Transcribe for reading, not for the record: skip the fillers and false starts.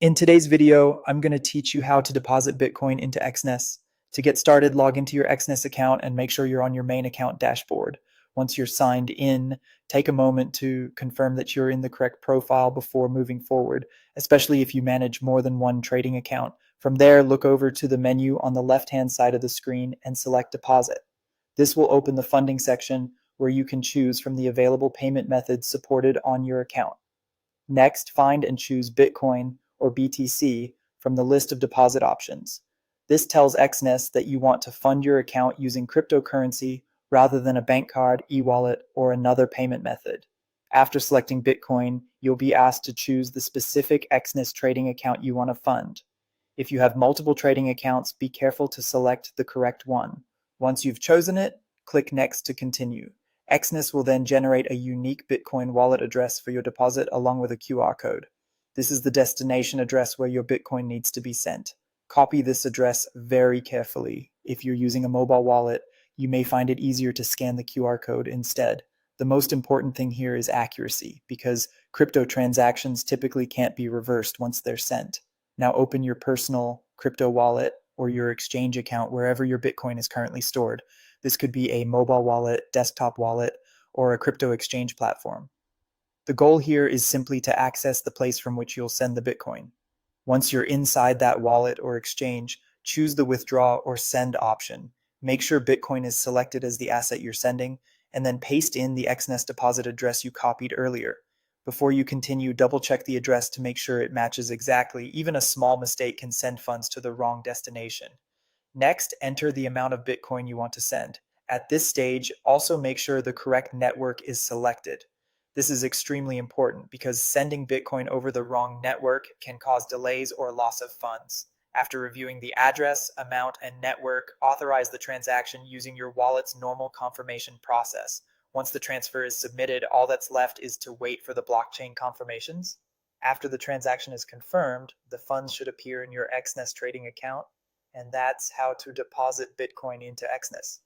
In today's video, I'm going to teach you how to deposit Bitcoin into Exness. To get started, log into your Exness account and make sure you're on your main account dashboard. Once you're signed in, take a moment to confirm that you're in the correct profile before moving forward, especially if you manage more than one trading account. From there, look over to the menu on the left-hand side of the screen and select Deposit. This will open the funding section where you can choose from the available payment methods supported on your account. Next, find and choose Bitcoin or BTC from the list of deposit options. This tells Exness that you want to fund your account using cryptocurrency rather than a bank card, e-wallet, or another payment method. After selecting Bitcoin, you'll be asked to choose the specific Exness trading account you want to fund. If you have multiple trading accounts, be careful to select the correct one. Once you've chosen it, click Next to continue. Exness will then generate a unique Bitcoin wallet address for your deposit along with a QR code. This is the destination address where your Bitcoin needs to be sent. Copy this address very carefully. If you're using a mobile wallet, you may find it easier to scan the QR code instead. The most important thing here is accuracy, because crypto transactions typically can't be reversed once they're sent. Now open your personal crypto wallet or your exchange account wherever your Bitcoin is currently stored. This could be a mobile wallet, desktop wallet, or a crypto exchange platform. The goal here is simply to access the place from which you'll send the Bitcoin. Once you're inside that wallet or exchange, choose the withdraw or send option. Make sure Bitcoin is selected as the asset you're sending, and then paste in the Exness deposit address you copied earlier. Before you continue, double check the address to make sure it matches exactly. Even a small mistake can send funds to the wrong destination. Next, enter the amount of Bitcoin you want to send. At this stage, also make sure the correct network is selected. This is extremely important because sending Bitcoin over the wrong network can cause delays or loss of funds. After reviewing the address, amount, and network, authorize the transaction using your wallet's normal confirmation process. Once the transfer is submitted, all that's left is to wait for the blockchain confirmations. After the transaction is confirmed, the funds should appear in your Exness trading account, and that's how to deposit Bitcoin into Exness.